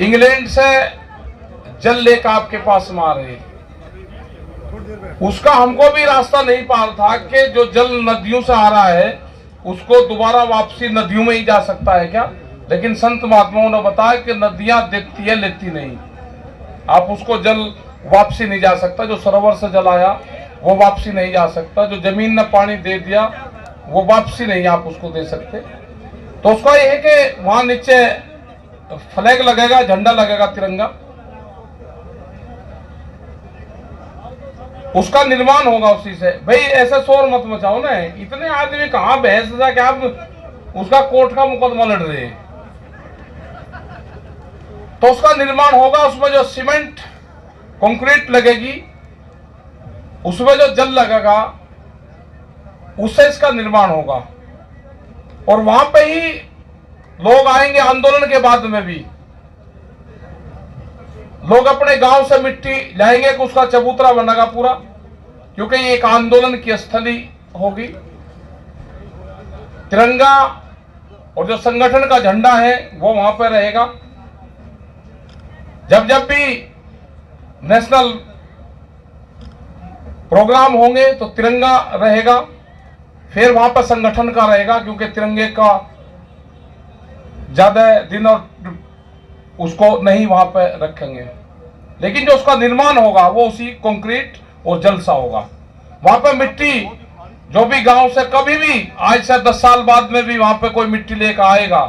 England से जल लेकर आपके पास में आ रहे, उसका हमको भी रास्ता नहीं पार था कि जो जल नदियों से आ रहा है उसको दोबारा वापसी नदियों में ही जा सकता है क्या। लेकिन संत महात्माओं ने बताया कि नदियां देती है लेती नहीं, आप उसको जल वापसी नहीं जा सकता। जो सरोवर से जल आया वो वापसी नहीं जा सकता, जो जमीन ने पानी दे दिया वो वापसी नहीं आप उसको दे सकते। तो उसका यह है कि वहां नीचे फ्लैग लगेगा, झंडा लगेगा, तिरंगा, उसका निर्माण होगा उसी से। भाई ऐसे शोर मत मचाओ ना, इतने आदमी कहां बहस था कि आप उसका कोर्ट का मुकदमा लड़ रहे हैं। तो उसका निर्माण होगा, उसमें जो सीमेंट कंक्रीट लगेगी, उसमें जो जल लगेगा, उससे इसका निर्माण होगा। और वहां पे ही लोग आएंगे, आंदोलन के बाद में भी लोग अपने गांव से मिट्टी लाएंगे कि उसका चबूतरा बनेगा पूरा, क्योंकि ये एक आंदोलन की स्थली होगी। तिरंगा और जो संगठन का झंडा है वो वहां पर रहेगा। जब जब भी नेशनल प्रोग्राम होंगे तो तिरंगा रहेगा, फिर वहां पर संगठन का रहेगा, क्योंकि तिरंगे का ज्यादा दिन और उसको नहीं वहां पर रखेंगे। लेकिन जो उसका निर्माण होगा वो उसी कंक्रीट और जल सा होगा। वहां पर मिट्टी जो भी गांव से कभी भी आज से 10 साल बाद में भी वहां पे कोई मिट्टी लेकर आएगा,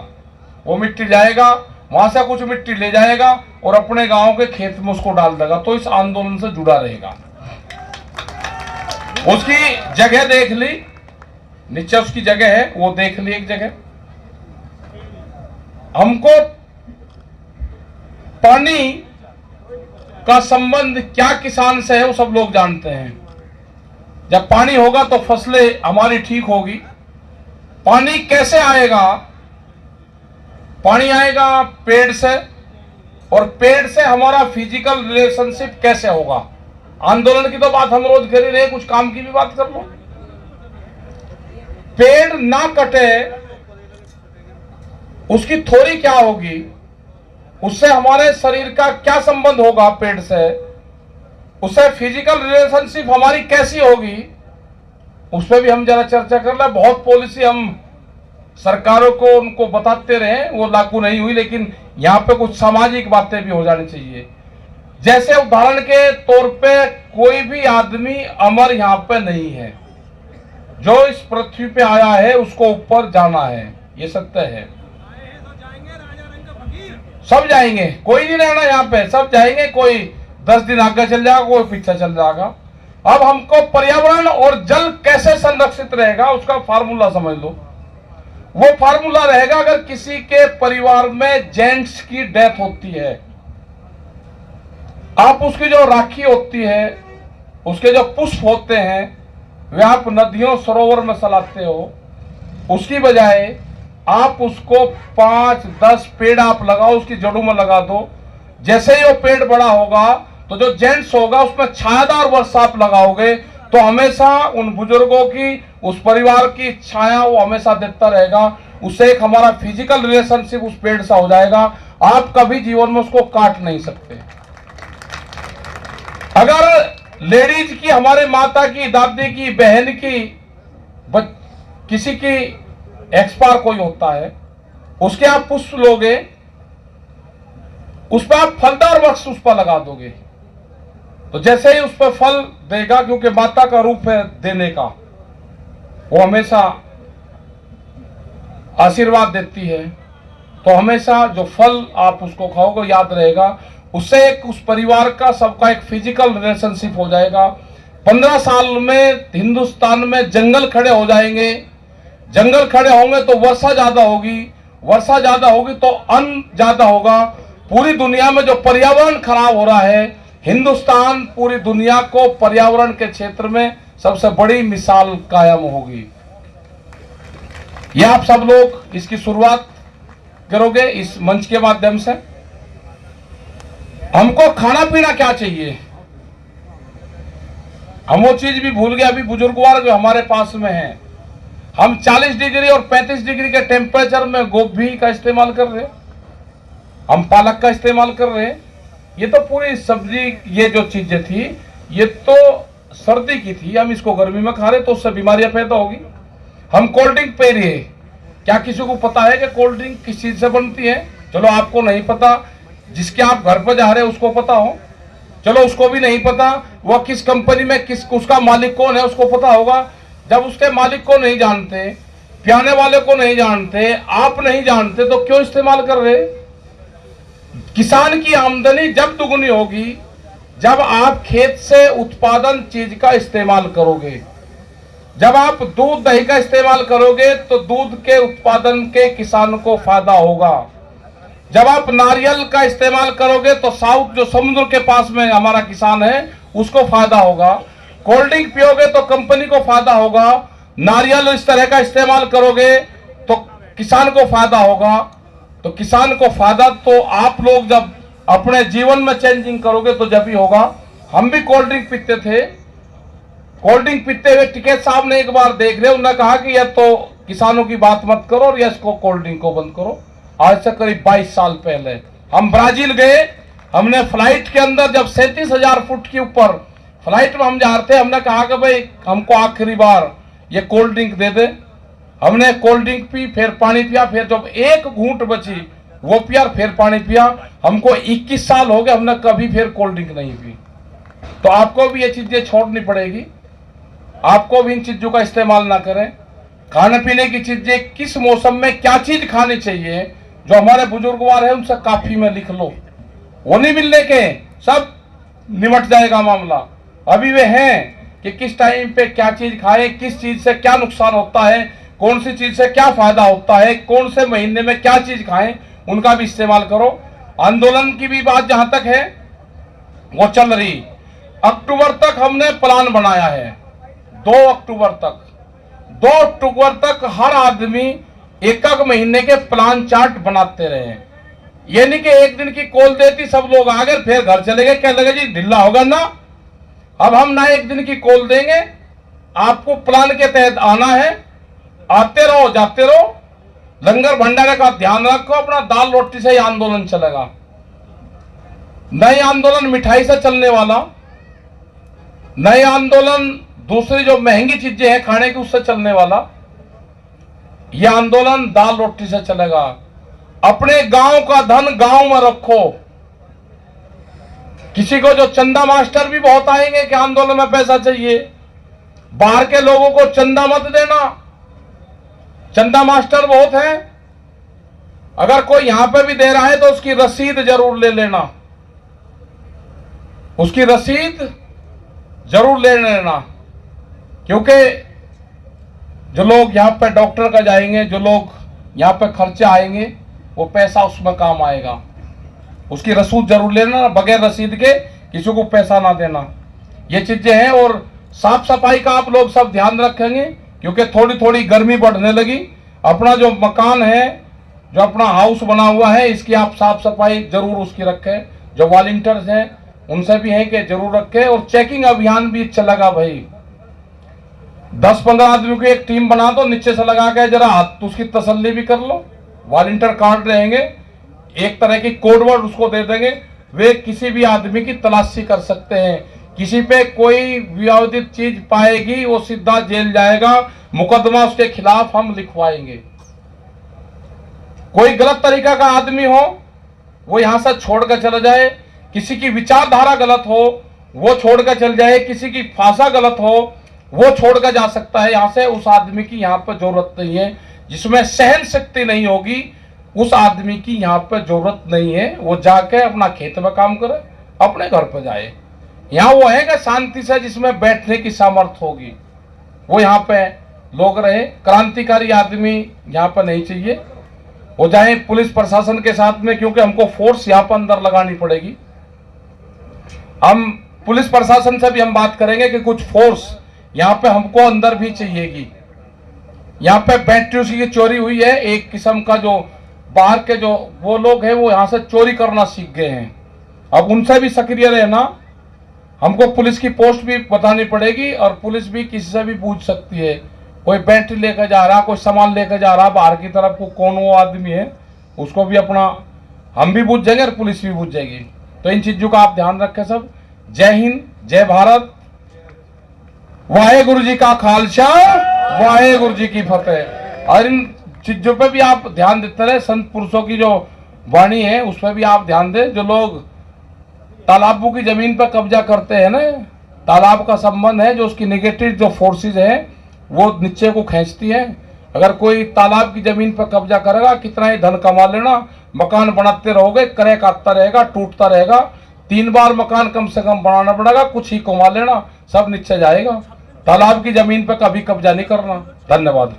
वो मिट्टी लाएगा, वहां से कुछ मिट्टी ले जाएगा और अपने गांव के खेत में उसको डाल देगा, तो इस आंदोलन से जुड़ा रहेगा। उसकी जगह देख ली, नीचे उसकी जगह है वो देख ली एक जगह। हमको पानी का संबंध क्या किसान से है वो सब लोग जानते हैं। जब पानी होगा तो फसलें हमारी ठीक होगी। पानी कैसे आएगा? पानी आएगा पेड़ से, और पेड़ से हमारा फिजिकल रिलेशनशिप कैसे होगा? आंदोलन की तो बात हम रोज कर ही रहे, कुछ काम की भी बात कर लो। पेड़ ना कटे, उसकी थोड़ी क्या होगी, उससे हमारे शरीर का क्या संबंध होगा पेड़ से, उससे फिजिकल रिलेशनशिप हमारी कैसी होगी, उस पर भी हम जरा चर्चा कर ले। बहुत पॉलिसी हम सरकारों को उनको बताते रहे, वो लागू नहीं हुई, लेकिन यहाँ पे कुछ सामाजिक बातें भी हो जानी चाहिए। जैसे उदाहरण के तौर पे कोई भी आदमी अमर यहाँ पे नहीं है, जो इस पृथ्वी पे आया है उसको ऊपर जाना है, ये सत्य है। सब जाएंगे, कोई नहीं रहना यहाँ पे, सब जाएंगे। कोई 10 दिन आगे चल जाएगा, कोई पीछे चल जाएगा। अब हमको पर्यावरण और जल कैसे संरक्षित रहेगा उसका फार्मूला समझ लो। वो फार्मूला रहेगा, अगर किसी के परिवार में जेंट्स की डेथ होती है, आप उसकी जो राखी होती है, उसके जो पुष्प होते हैं, वे आप नदियों सरोवर में सलाते हो, उसकी बजाय आप उसको 5-10 पेड़ आप लगाओ, उसकी जड़ों में लगा दो। जैसे ही वो पेड़ बड़ा होगा तो जो जेंट्स होगा उसमें छायादार वृक्ष आप लगाओगे, तो हमेशा उन बुजुर्गों की, उस परिवार की छाया वो हमेशा देता रहेगा। उससे एक हमारा फिजिकल रिलेशनशिप उस पेड़ सा हो जाएगा। आप कभी जीवन में उसको काट नहीं सकते। अगर लेडीज की, हमारे माता की, दादी की, बहन की, किसी की एक्सपायर कोई होता है, उसके आप पुष्प लोगे, उस पर आप फलदार वृक्ष उस पर लगा दोगे, तो जैसे ही उस पर फल देगा, क्योंकि माता का रूप है देने का, वो हमेशा आशीर्वाद देती है, तो हमेशा जो फल आप उसको खाओगे याद रहेगा। उससे एक उस परिवार का, सबका एक फिजिकल रिलेशनशिप हो जाएगा। 15 साल में हिंदुस्तान में जंगल खड़े हो जाएंगे। जंगल खड़े होंगे तो वर्षा ज्यादा होगी, वर्षा ज्यादा होगी तो अन्न ज्यादा होगा। पूरी दुनिया में जो पर्यावरण खराब हो रहा है, हिंदुस्तान पूरी दुनिया को पर्यावरण के क्षेत्र में सबसे बड़ी मिसाल कायम होगी। यह आप सब लोग इसकी शुरुआत करोगे इस मंच के माध्यम से। हमको खाना पीना क्या चाहिए, हम वो चीज भी भूल गए। अभी बुजुर्गवार जो हमारे पास में है, हम 40 डिग्री और 35 डिग्री के टेम्परेचर में गोभी का इस्तेमाल कर रहे हैं। हम पालक का इस्तेमाल कर रहे हैं। ये तो पूरी सब्जी, ये जो चीजें थी ये तो सर्दी की थी, हम इसको गर्मी में खा रहे तो उससे बीमारियां पैदा होगी। हम कोल्ड ड्रिंक पी रहे हैं, क्या किसी को पता है कि कोल्ड ड्रिंक किस चीज से बनती है? चलो आपको नहीं पता, जिसके आप घर पर जा रहे हैं उसको पता हो। चलो उसको भी नहीं पता वो किस कंपनी में किस उसका मालिक कौन है उसको पता होगा। जब उसके मालिक को नहीं जानते, पियाने वाले को नहीं जानते, आप नहीं जानते, तो क्यों इस्तेमाल कर रहे? किसान की आमदनी जब दुगनी होगी जब आप खेत से उत्पादन चीज का इस्तेमाल करोगे। जब आप दूध दही का इस्तेमाल करोगे तो दूध के उत्पादन के किसान को फायदा होगा। जब आप नारियल का इस्तेमाल करोगे तो साउथ जो समुद्र के पास में हमारा किसान है उसको फायदा होगा। कोल्ड ड्रिंक पियोगे तो कंपनी को फायदा होगा। नारियल इस तरह का इस्तेमाल करोगे तो किसान को फायदा होगा। तो किसान को फायदा तो आप लोग जब अपने जीवन में चेंजिंग करोगे तो जब ही होगा। हम भी कोल्ड ड्रिंक पीते थे, कोल्ड ड्रिंक पीते हुए टिकैत साहब ने एक बार देख रहे, उन्होंने कहा कि यह तो किसानों की बात मत करो और इसको कोल्ड ड्रिंक को बंद करो। आज से करीब 22 साल पहले हम ब्राजील गए। हमने फ्लाइट के अंदर जब 37,000 फुट के ऊपर फ्लाइट में हम जा रहे थे, हमने कहा कि भाई हमको आखिरी बार ये कोल्ड ड्रिंक दे दे। हमने कोल्ड ड्रिंक पी, फिर पानी पिया, फिर जब एक घूंट बची वो पिया, फिर पानी पिया। हमको 21 साल हो गए, हमने कभी फिर कोल्ड ड्रिंक नहीं पी। तो आपको भी ये चीजें छोड़नी पड़ेगी, आपको भी इन चीजों का इस्तेमाल ना करें। खाने पीने की चीजें किस मौसम में क्या चीज खानी चाहिए, जो हमारे बुजुर्गवार है उनसे काफी में लिख लो, वो नहीं मिलने के सब निमट जाएगा मामला। अभी वे हैं कि किस टाइम पे क्या चीज खाएं, किस चीज से क्या नुकसान होता है, कौन सी चीज से क्या फायदा होता है, कौन से महीने में क्या चीज खाएं, उनका भी इस्तेमाल करो। आंदोलन की भी बात जहां तक है वो चल रही, अक्टूबर तक हमने प्लान बनाया है। 2 अक्टूबर तक हर आदमी एक महीने के प्लान चार्ट बनाते रहे। ये नहीं कि एक दिन की कॉल देती सब लोग आ गए फिर घर चले गए, क्या लगे जी ढिल्ला होगा ना। अब हम ना एक दिन की कॉल देंगे, आपको प्लान के तहत आना है, आते रहो जाते रहो। लंगर भंडारे का ध्यान रखो, अपना दाल रोटी से ही आंदोलन चलेगा, नई आंदोलन मिठाई से चलने वाला, नई आंदोलन दूसरी जो महंगी चीजें हैं खाने की उससे चलने वाला। यह आंदोलन दाल रोटी से चलेगा। अपने गांव का धन गांव में रखो। किसी को जो चंदा मास्टर भी बहुत आएंगे कि आंदोलन में पैसा चाहिए, बाहर के लोगों को चंदा मत देना, चंदा मास्टर बहुत हैं। अगर कोई यहां पे भी दे रहा है तो उसकी रसीद जरूर ले लेना, उसकी रसीद जरूर ले लेना। क्योंकि जो लोग यहां पे डॉक्टर का जाएंगे, जो लोग यहां पे खर्चे आएंगे, वो पैसा उसमें काम आएगा। उसकी रसीद जरूर लेना, बगैर रसीद के किसी को पैसा ना देना। ये चीजें हैं। और साफ सफाई का आप लोग सब ध्यान रखेंगे, क्योंकि थोड़ी थोड़ी गर्मी बढ़ने लगी। अपना जो मकान है, जो अपना हाउस बना हुआ है, इसकी आप साफ सफाई जरूर उसकी रखें। जो वॉलंटियर्स हैं उनसे भी है कि जरूर रखें। और चेकिंग अभियान भी चलेगा भाई, 10-15 आदमियों की एक टीम बना दो, नीचे से लगा के जरा हाथ उसकी तसल्ली भी कर लो। वॉलंटियर कार्ड रहेंगे, एक तरह की कोड वर्ड उसको दे देंगे, वे किसी भी आदमी की तलाशी कर सकते हैं। किसी पे कोई विवादित चीज पाएगी वो सीधा जेल जाएगा, मुकदमा उसके खिलाफ हम लिखवाएंगे। कोई गलत तरीका का आदमी हो वो यहां से छोड़कर चला जाए, किसी की विचारधारा गलत हो वो छोड़कर चल जाए, किसी की भाषा गलत हो वो छोड़कर जा सकता है यहां से। उस आदमी की यहां पर जरूरत नहीं है, जिसमें सहन शक्ति नहीं होगी उस आदमी की यहां पर जरूरत नहीं है। वो जाके अपना खेत में काम करे, अपने घर पर जाए। यहाँ वो है कि शांति से जिसमें बैठने की सामर्थ्य होगी वो यहाँ पे लोग रहे। क्रांतिकारी आदमी यहाँ पर नहीं चाहिए, वो जाए पुलिस प्रशासन के साथ में, क्योंकि हमको फोर्स यहाँ पर अंदर लगानी पड़ेगी। हम पुलिस प्रशासन से भी हम बात करेंगे कि कुछ फोर्स यहाँ पे हमको अंदर भी चाहिएगी। यहाँ पे बैटरी की चोरी हुई है, एक किस्म का जो बाहर के जो वो लोग हैं वो यहाँ से चोरी करना सीख गए हैं। अब उनसे भी सक्रिय रहना, हमको पुलिस की पोस्ट भी बतानी पड़ेगी और पुलिस भी किसी से भी पूछ सकती है। कोई बैटरी लेकर जा रहा, कोई सामान लेकर जा रहा बाहर की तरफ को, कौन वो आदमी है, उसको भी अपना हम भी बूझ जाएंगे और पुलिस भी बूझ जाएगी। तो इन चीजों का आप ध्यान रखें सब। जय हिंद, जय भारत, वाहेगुरु जी का खालसा, वाहेगुरु जी की फतेह। और इन चीजों पे भी आप ध्यान देते रहे। संत पुरुषों की जो वाणी है उस पर भी आप ध्यान दें। जो लोग तालाबों की जमीन पर कब्जा करते हैं ना, तालाब का संबंध है जो उसकी नेगेटिव जो फोर्सेस है वो नीचे को खींचती है। अगर कोई तालाब की जमीन पर कब्जा करेगा, कितना ही धन कमा लेना, मकान बनाते रहोगे, क्रैक आता रहेगा, टूटता रहेगा। 3 बार मकान कम से कम बनाना पड़ेगा, कुछ ही कमा लेना, सब नीचे जाएगा। तालाब की जमीन पर कभी कब्जा नहीं करना। धन्यवाद।